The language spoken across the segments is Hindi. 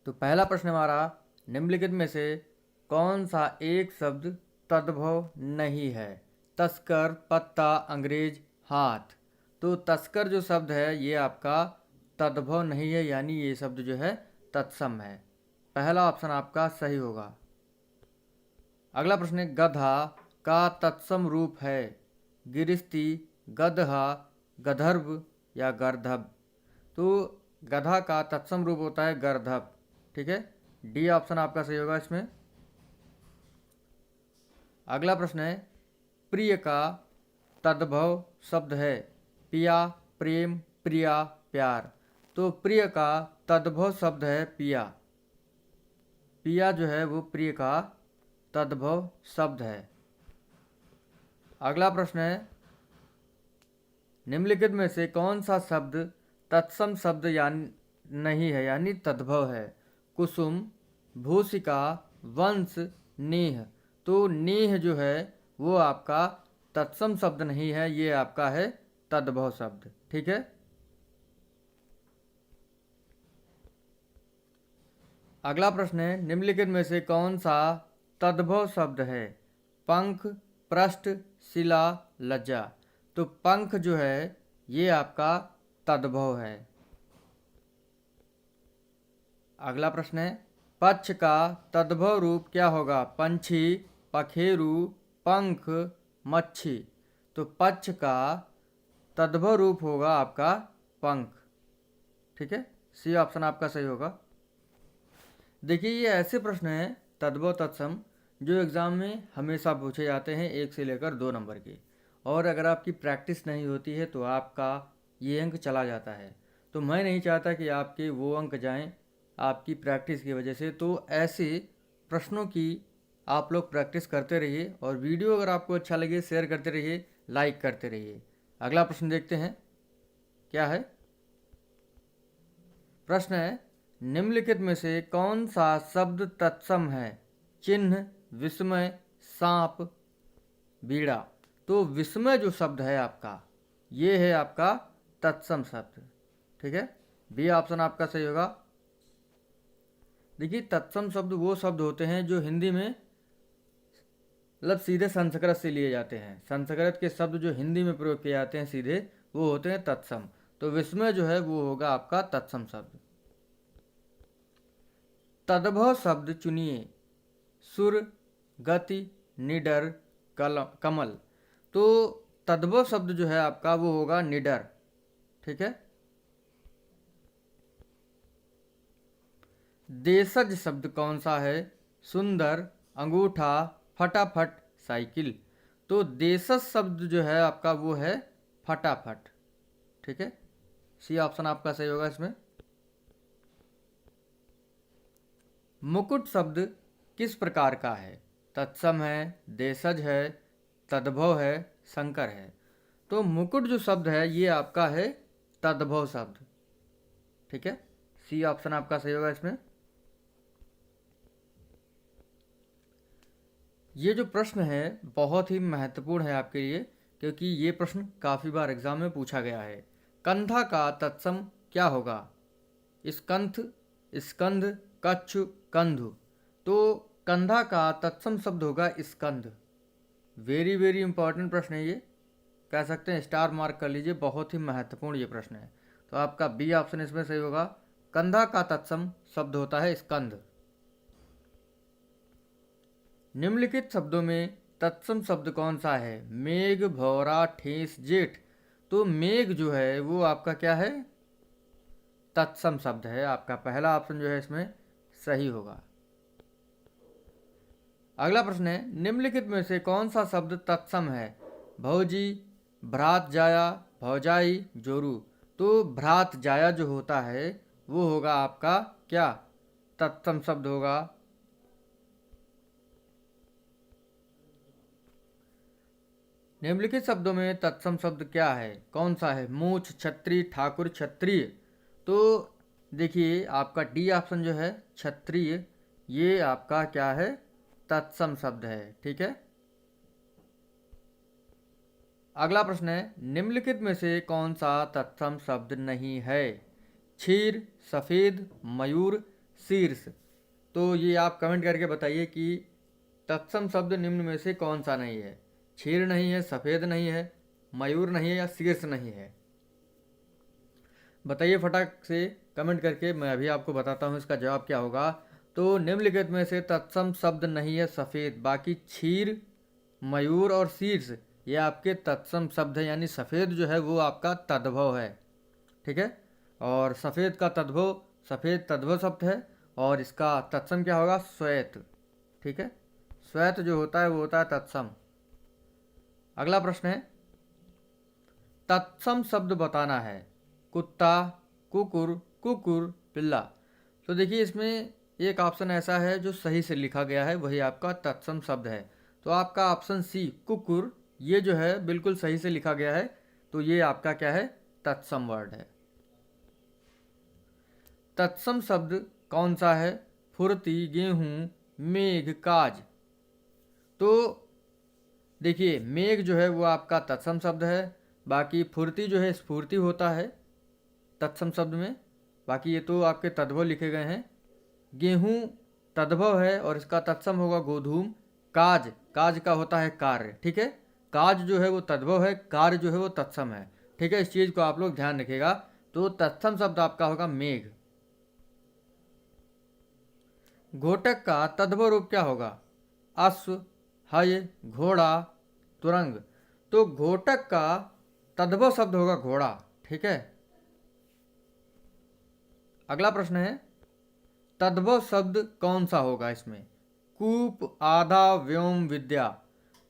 तो पहला प्रश्न हमारा, निम्नलिखित में से कौन सा एक शब्द तद्भव नहीं है? तस्कर, पत्ता, अंग्रेज, हाथ। तो तस्कर जो शब्द है ये आपका तद्भव नहीं है, यानी ये शब्द जो है तत्सम है। पहला ऑप्शन आपका सही होगा। अगला प्रश्न है, गधा का तत्सम रूप है गिरिस्ती, गदहा, गधर्व या गर्धभ। तो गधा का तत्सम रूप होता है गर्धभ। ठीक है, डी ऑप्शन आपका सही होगा इसमें। अगला प्रश्न है, प्रिय का तद्भव शब्द है पिया, प्रेम, प्रिया, प्यार। तो प्रिय का तद्भव शब्द है पिया। पिया जो है वो प्रिय का तद्भव शब्द है। अगला प्रश्न है, निम्नलिखित में से कौन सा शब्द तत्सम शब्द नहीं है, यानी तद्भव है? कुसुम, भूसिका, वंश, नेह। तो नेह जो है वो आपका तत्सम शब्द नहीं है, ये आपका है तद्भव शब्द। ठीक है, अगला प्रश्न है, निम्नलिखित में से कौन सा तद्भव शब्द है? पंख, पृष्ठ, शिला, लज्जा। तो पंख जो है ये आपका तद्भव है। अगला प्रश्न है, पक्ष का तद्भव रूप क्या होगा? पंछी, पखेरु, पंख, मच्छी। तो पक्ष का तद्भव रूप होगा आपका पंख। ठीक है, सी ऑप्शन आपका सही होगा। देखिए, ये ऐसे प्रश्न हैं तद्भव तत्सम जो एग्ज़ाम में हमेशा पूछे जाते हैं, 1 से लेकर 2 नंबर के। और अगर आपकी प्रैक्टिस नहीं होती है तो आपका ये अंक चला जाता है। तो मैं नहीं चाहता कि आपके वो अंक जाएं आपकी प्रैक्टिस की वजह से। तो ऐसे प्रश्नों की आप लोग प्रैक्टिस करते रहिए, और वीडियो अगर आपको अच्छा लगे शेयर करते रहिए, लाइक करते रहिए। अगला प्रश्न देखते हैं क्या है। प्रश्न है, निम्नलिखित में से कौन सा शब्द तत्सम है? चिन्ह, विस्मय, सांप, बीड़ा। तो विस्मय जो शब्द है आपका ये है आपका तत्सम शब्द। ठीक है, बी ऑप्शन आपका सही होगा। देखिए, तत्सम शब्द वो शब्द होते हैं जो हिंदी में मतलब सीधे संस्कृत से लिए जाते हैं। संस्कृत के शब्द जो हिंदी में प्रयोग किए जाते हैं सीधे, वो होते हैं तत्सम। तो विस्मय जो है वो होगा आपका तत्सम शब्द। तद्भव शब्द चुनिए। सुर, गति, निडर, कमल। तो तद्भव शब्द जो है आपका वो होगा निडर। ठीक है, देशज शब्द कौन सा है? सुंदर, अंगूठा, फटाफट, साइकिल। तो देशज शब्द जो है आपका वो है फटाफट। ठीक है, सी ऑप्शन आपका सही होगा इसमें। मुकुट शब्द किस प्रकार का है? तत्सम है, देशज है, तद्भव है, संकर है। तो मुकुट जो शब्द है ये आपका है तद्भव शब्द। ठीक है, सी ऑप्शन आपका सही होगा इसमें। ये जो प्रश्न है बहुत ही महत्वपूर्ण है आपके लिए, क्योंकि ये प्रश्न काफ़ी बार एग्जाम में पूछा गया है। कंधा का तत्सम क्या होगा? स्कंथ, स्कंध, कच्छ, कंधु। तो कंधा का तत्सम शब्द होगा स्कंध। वेरी वेरी इंपॉर्टेंट प्रश्न है ये, कह सकते हैं स्टार मार्क कर लीजिए, बहुत ही महत्वपूर्ण ये प्रश्न है। तो आपका बी ऑप्शन इसमें सही होगा। कंधा का तत्सम शब्द होता है स्कंध। निम्नलिखित शब्दों में तत्सम शब्द कौन सा है? मेघ, भौरा, ठेस, जेठ। तो मेघ जो है वो आपका क्या है? तत्सम शब्द है। आपका पहला ऑप्शन जो है इसमें सही होगा। अगला प्रश्न है, निम्नलिखित में से कौन सा शब्द तत्सम है? भौजी, भ्रात जाया, भौजाई, जोरू। तो भ्रात जाया जो होता है वो होगा आपका क्या? तत्सम शब्द होगा। निम्नलिखित शब्दों में तत्सम शब्द क्या है? कौन सा है? मूछ, छत्री, ठाकुर, क्षत्रिय। तो देखिए, आपका डी ऑप्शन जो है क्षत्रिय, ये आपका क्या है? तत्सम शब्द है। ठीक है, अगला प्रश्न है, निम्नलिखित में से कौन सा तत्सम शब्द नहीं है? क्षीर, सफेद, मयूर, शीर्ष। तो ये आप कमेंट करके बताइए कि तत्सम शब्द निम्न में से कौन सा नहीं है। क्षीर नहीं है, सफ़ेद नहीं है, मयूर नहीं है या शीर्ष नहीं है। बताइए फटाक से कमेंट करके, मैं अभी आपको बताता हूँ इसका जवाब क्या होगा। तो निम्नलिखित में से तत्सम शब्द नहीं है सफ़ेद, बाकी क्षीर, मयूर और शीर्ष ये आपके तत्सम शब्द है, यानी सफ़ेद जो है वो आपका तद्भव है। ठीक है, और सफ़ेद का तद्भव, सफ़ेद तद्भव शब्द है और इसका तत्सम क्या होगा, श्वेत। ठीक है, श्वेत जो होता है वो होता है तत्सम। अगला प्रश्न है, तत्सम शब्द बताना है। कुत्ता, कुकुर, कुकुर, पिल्ला। तो देखिए इसमें एक ऑप्शन ऐसा है जो सही से लिखा गया है, वही आपका तत्सम शब्द है। तो आपका ऑप्शन सी कुकुर, ये जो है बिल्कुल सही से लिखा गया है। तो ये आपका क्या है, तत्सम वर्ड है। तत्सम शब्द कौन सा है, फुर्ती, गेहूं, मेघ, काज। तो देखिए मेघ जो है वो आपका तत्सम शब्द है, बाकी फुर्ती जो है स्फूर्ति होता है तत्सम शब्द में, बाकी ये तो आपके तद्भव लिखे गए हैं। गेहूं तद्भव है और इसका तत्सम होगा गोधूम। काज, काज का होता है कार्य। ठीक है, काज जो है वो तद्भव है, कार्य जो है वो तत्सम है। ठीक है, इस चीज़ को आप लोग ध्यान रखिएगा। तो तत्सम शब्द आपका होगा मेघ। घोटक का तद्भव रूप क्या होगा, अश्व, हय, घोड़ा, तुरंग। तो घोटक का तद्भव शब्द होगा घोड़ा। ठीक है, अगला प्रश्न है, तद्भव शब्द कौन सा होगा इसमें, कूप, आधा, व्योम, विद्या।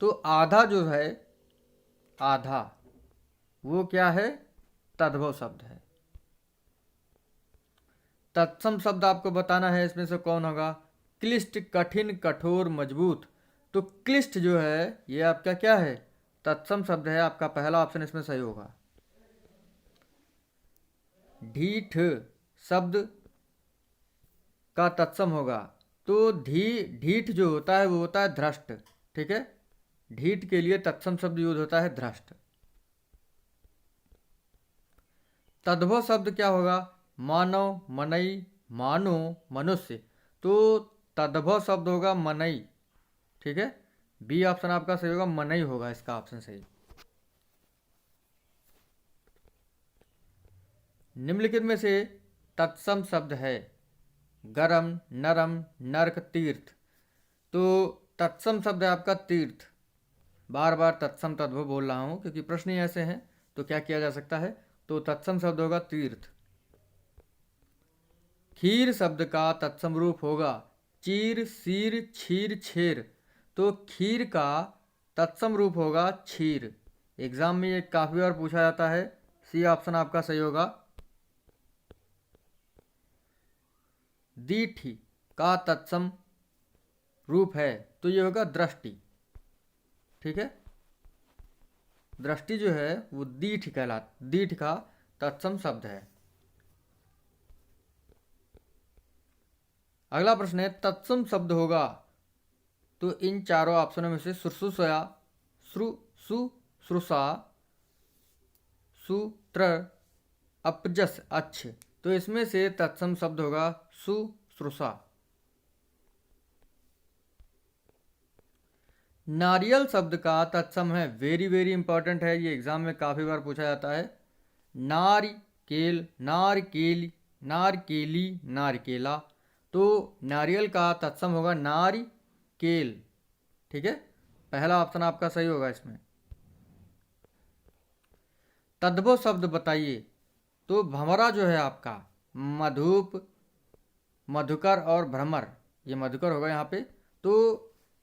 तो आधा जो है, आधा वो क्या है, तद्भव शब्द है। तत्सम शब्द आपको बताना है, इसमें से कौन होगा, क्लिष्ट, कठिन, कठोर, मजबूत। तो क्लिष्ट जो है ये आपका क्या है, तत्सम शब्द है। आपका पहला ऑप्शन इसमें सही होगा। ढीठ शब्द का तत्सम होगा। तो ढीठ जो होता है वो होता है धृष्ट। ठीक है, ढीठ के लिए तत्सम शब्द यूज होता है धृष्ट। तद्भव शब्द क्या होगा, मानव, मनई, मानो, मनुष्य। तो तद्भव शब्द होगा मनई। ठीक है, बी ऑप्शन आपका सही होगा, मनई होगा इसका ऑप्शन सही। निम्नलिखित में से तत्सम शब्द है, गरम, नरम, नरक, तीर्थ। तो तत्सम शब्द है आपका तीर्थ। बार बार तत्सम तद्भव बोल रहा हूँ क्योंकि प्रश्न ही ऐसे हैं। तो क्या किया जा सकता है, तो तत्सम शब्द होगा तीर्थ। खीर शब्द का तत्सम रूप होगा चीर, सीर, छीर, छेर। तो खीर का तत्सम रूप होगा छीर। एग्जाम में ये काफ़ी बार पूछा जाता है। सी ऑप्शन आपका सही होगा। दीठी का तत्सम रूप है, तो ये होगा दृष्टि। ठीक है, दृष्टि जो है वो दीठ दीठ का तत्सम शब्द है। अगला प्रश्न है, तत्सम शब्द होगा तो इन चारों ऑप्शनों में से शुश्रूषया, श्रु, सु, श्रुषा, सूत्र, अपजस, अच्छ। तो इसमें से तत्सम शब्द होगा शुश्रूषा। नारियल शब्द का तत्सम है, वेरी वेरी इंपॉर्टेंट है, ये एग्जाम में काफ़ी बार पूछा जाता है। नारिकेल, नारकेली, नारकेली, नारकेला। तो नारियल का तत्सम होगा नारिकेल। ठीक है, पहला ऑप्शन आपका सही होगा इसमें। तद्भव शब्द बताइए। तो भंवरा जो है आपका मधुप, मधुकर और भ्रमर, ये मधुकर होगा यहाँ पे। तो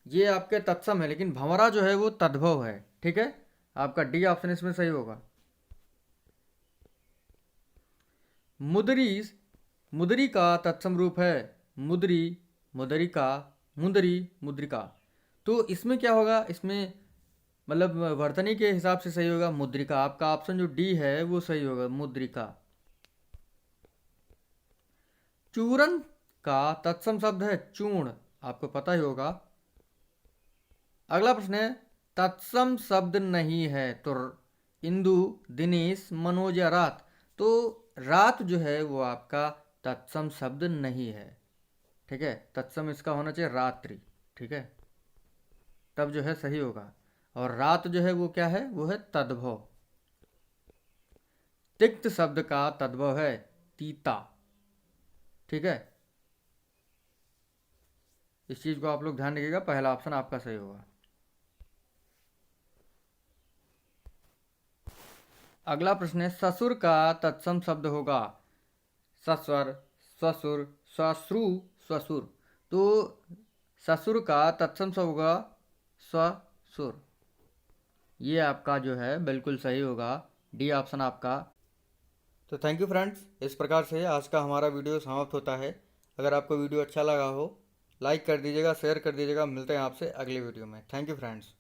ये आपके तत्सम है, लेकिन भंवरा जो है वो तद्भव है। ठीक है, आपका डी ऑप्शन इसमें सही होगा। मुदरी, मुदरी का तत्सम रूप है मुदरी, मुदरिका, मुदरी, मुद्रिका। तो इसमें क्या होगा, इसमें मतलब वर्तनी के हिसाब से सही होगा मुद्रिका। आपका ऑप्शन जो डी है वो सही होगा, मुद्रिका। चूर्ण का तत्सम शब्द है चूर्ण, आपको पता ही होगा। अगला प्रश्न है, तत्सम शब्द नहीं है तो इंदु, दिनेश, मनोज या रात। तो रात जो है वो आपका तत्सम शब्द नहीं है। ठीक है, तत्सम इसका होना चाहिए रात्रि। ठीक है, तब जो है सही होगा। और रात जो है वो क्या है, वो है तद्भव। तिक्त शब्द का तद्भव है तीता। ठीक है, इस चीज को आप लोग ध्यान रखिएगा, पहला ऑप्शन आपका सही होगा। अगला प्रश्न है, ससुर का तत्सम शब्द होगा सस्वर, ससुर, ससुरु, ससुर। तो ससुर का तत्सम शब्द होगा ससुर। ये आपका जो है बिल्कुल सही होगा, डी ऑप्शन आपका। तो थैंक यू फ्रेंड्स, इस प्रकार से आज का हमारा वीडियो समाप्त होता है। अगर आपको वीडियो अच्छा लगा हो लाइक कर दीजिएगा, शेयर कर दीजिएगा। मिलते हैं आपसे अगले वीडियो में। Thank you friends.